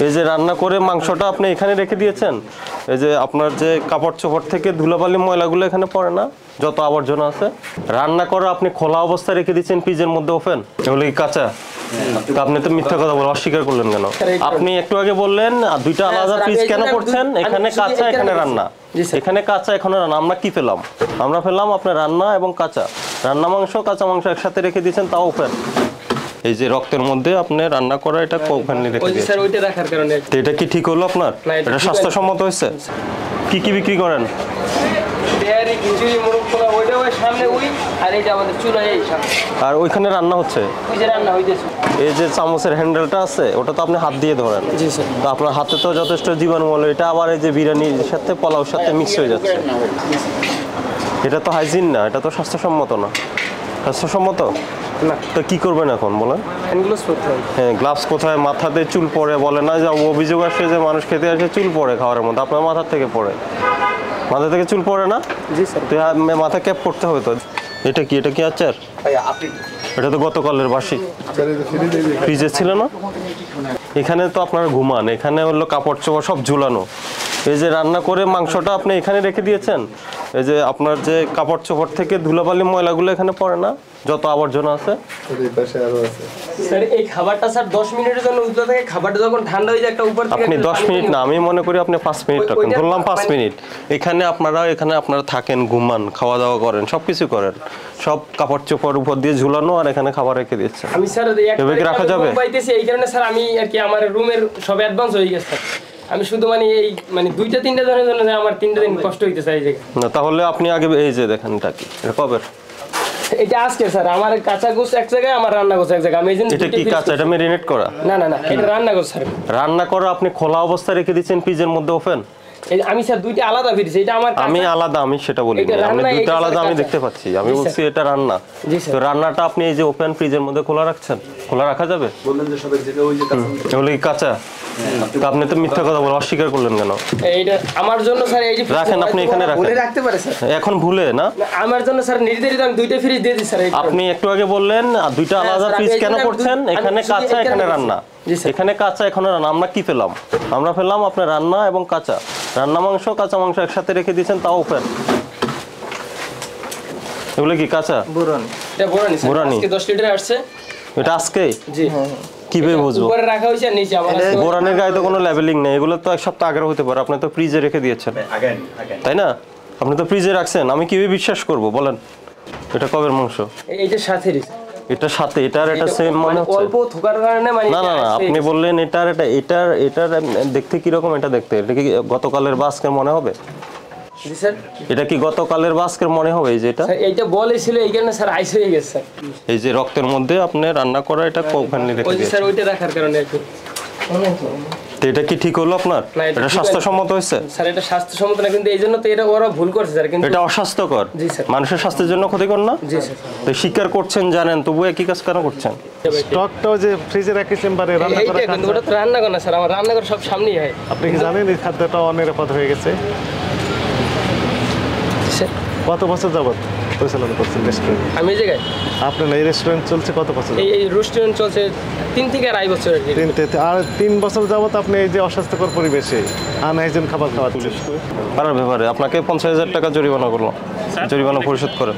এই যে রান্না করে মাংসটা আপনি এখানে রেখে দিয়েছেন, এই যে আপনার যে কাপড় চোপড় থেকে ধুলাবালি ময়লাগুলো এখানে পড়ে না, যত আবর্জনা আছে, রান্না করে আপনি খোলা অবস্থায় রেখে দিচ্ছেন ফ্রিজের মধ্যে ওপেন, এগুলো কি কাঁচা? আপনি তো মিথ্যা কথা বলে অস্বীকার করলেন কেন? আপনি একটু আগে বললেন দুইটা আলাদা ফ্রিজ কেন করছেন? এখানে কাঁচা, এখানে রান্না, এখানে কাঁচা, এখানে রান্না। আমরা কি পেলাম? আমরা পেলাম আপনার রান্না এবং কাঁচা, রান্না মাংস কাঁচা মাংস একসাথে রেখে দিয়েছেন, তাও ওপেন। এই যে রক্তের মধ্যে আপনি রান্না করা এটা ওপেনলি রেখে দিয়েছেন, স্যার ওইটা রাখার কারণে। এটা কি ঠিক হলো আপনার? এটা স্বাস্থ্যসম্মত হয়েছে? কি কি বিক্রি করেন? ডেয়ারি, খিচুড়ি, মুরগ পোলা, ওইটা ওই সামনে ওই, আর এটা আমাদের চুলা এই সামনে। আর ওইখানে রান্না হচ্ছে, ওই যে রান্না হইতেছে। এই যে চামচের হ্যান্ডেলটা আছে ওটা তো আপনি হাত দিয়ে ধরেন। জি স্যার। তো আপনার হাতে তো যথেষ্ট জীবাণুমূল্য, এটা আবার এই যে বিরিয়ানির সাথে পোলাওর সাথে মিক্স হয়ে যাচ্ছে। এটা তো হাইজিন না, এটা তো স্বাস্থ্যসম্মত না। স্বাস্থ্যসম্মত না তো কি করবেন এখন বলেন? হ্যাঁ, গ্লাভস কোথায়? মাথাতে চুল পড়ে, বলে না যে অভিযোগ আসে যে মানুষ খেতে আসে চুল পড়ে খাওয়ার মধ্যে, আপনার মাথার থেকে পড়ে, মাথা থেকে চুল পড়ে না? জি স্যার। তো মাথা ক্যাপ করতে হবে তো। এটা কি? এটা কি আচার? এটা তো গতকালের বাসি, ফ্রিজে ছিল না। এখানে তো আপনারা ঘুমান, এখানে হলো কাপড় চোপড় সব ঝুলানো। এই যে রান্না করে মাংসটা আপনি এখানে রেখে দিয়েছেন, এই যে আপনার যে কাপড় চোপড় থেকে ধুলাবালি ময়লাগুলো এখানে পড়ে না, যত আবর্জনা আছে। স্যার এই খাবারটা স্যার 10 মিনিটের জন্য উঠতে থাকে, খাবারটা যখন ঠান্ডা হয়ে যায় একটা উপর থেকে। আপনি 10 মিনিট না, আমি মনে করি আপনি 5 মিনিট রাখেন, বললাম 5 মিনিট। এখানে আপনারা থাকেন, ঘুমান, খাওয়া দাওয়া করেন, সবকিছু করেন, সব কাপড় চোপড় উপর দিয়ে ঝুলানো, আর এখানে খাবার রেখে দিচ্ছেন। আমি স্যার এভাবে কি রাখা যাবে? পাইতেছি এই কারণে স্যার আমি আর কি আমার রুমের সব অ্যাডভান্স হয়ে গেছে। আমি শুধু এই 2-3টা দিনের জন্য আমার 3টা দিন কষ্ট হইতেছে এই জায়গায়। না তাহলে আপনি আগে এই যে দেখেন, এটা কি? এটা কবে? এটা আজকে স্যার। আমার কাঁচা গোস এক জায়গায়, আমার রান্না গোস এক জায়গায়। আমি এটা কি কাঁচা? এটা মেরিনেট করা? না, এটা রান্না গোস স্যার। রান্না করা আপনি খোলা অবস্থায় রেখে দিয়েছেন ফ্রিজের মধ্যে ওপেন? আমি স্যার দুইটা আলাদা ফ্রিজ, এটা আমার আমি আলাদা, আমি সেটা বলি না, আমি দুইটা আলাদা আমি দেখতে পাচ্ছি। আমি বলছি এটা রান্না। তো রান্নাটা আপনি এই যে ওপেন ফ্রিজের মধ্যে খোলা রাখছেন, খোলা রাখা যাবে? বললেন যে সব এক জায়গায়, ওই যে কাঁচা, এগুলো কি কাঁচা? তো আপনি তো মিথ্যা কথা বলে অস্বীকার করলেন কেন? এইটা আমার জন্য স্যার, এই যে রাখেন, আপনি এখানে রাখেন। ভুলে রাখতে পারে স্যার? এখন ভুলে না, আমার জন্য স্যার নির্ধারিত আমি দুইটা ফ্রিজ দিয়ে দিই স্যার। আপনি একটু আগে বললেন দুইটা আলাদা ফ্রিজ কেন করছেন? এখানে কাঁচা, এখানে রান্না, এখানে কাঁচা, এখানে রান্না। আমরা কি পেলাম? আমরা পেলাম আপনার রান্না এবং কাঁচা, রান্না মাংস কাঁচা মাংস একসাথে রেখে দিয়েছেন, তাও ওপেন। এগুলো কি কাঁচা? বোরানি। এটা বোরানি আজকে 10 লিটার আসছে। এটা আজকে? জি। কিভাবে বুঝবো? উপরে রাখা হইছে আর নিচে আমার। বোরানের গায়ে তো কোনো লেবেলিং নেই, এগুলো তো এক সপ্তাহ আগে হতে পারে। আপনি তো ফ্রিজে রেখে দিয়েছেন, তাই না? আপনি তো ফ্রিজে রাখছেন, আমি কিভাবে বিশ্বাস করব বলেন? এটা কবের মাংস? এই যে সাথেরই, এটার সাথে এটার এটা সেম মনে হচ্ছে। অল্প থোকার কারণে না, আপনি বললেন এটার দেখতে কি রকম? এটা দেখতে, এটা কি গতকালের বাস্কের মনে হবে? জি স্যার। এটা কি গতকালের বাস্কের মনে হবে? এই যে এটা, স্যার এইটা বলেছিল এই কারণে স্যার আইস হয়ে গেছে স্যার। এই যে রক্তের মধ্যে আপনি রান্না করা এটা ওখানে রেখে দিয়েছেন, স্যার ওইটা রাখার কারণে আর কি। তো এটা কি ঠিক হলো আপনার? এটা স্বাস্থ্যসম্মত হয়েছে? স্যার এটা স্বাস্থ্যসম্মত না, কিন্তু এইজন্য তো এটা ওরা ভুল করছে স্যার। কিন্তু এটা অস্বাস্থ্যকর। জি স্যার। মানুষের স্বাস্থ্যের জন্য ক্ষতিকর না? জি স্যার। তো স্বীকার করছেন, জানেন, তবু একই কাজ কেন করছেন? স্টকটাও যে ফ্রিজে রাখি চেম্বারে রান্না করা কিন্তু ওটা তো রান্না করে না স্যার, আমার রান্নাঘর সব সামনেই হয়। আপনি কি জানেন এই খাদ্যটা অনিরাপদ হয়ে গেছে? কত বছর যাবত পরিচালনা করছেন রেস্টুরেন্ট? আমি এই জায়গায়, আপনার এই রেস্টুরেন্ট চলছে কত বছর? এই রেস্টুরেন্ট চলছে 3 থেকে 2.5 বছর। আর 3 বছর যাবত আপনি এই যে অস্বাস্থ্যকর পরিবেশে আনহাইজিন খাবার খাওয়াচ্ছেন। ব্যাপারে আপনাকে 50,000 টাকা জরিমানা করলো, জরিমানা পরিশোধ করেন।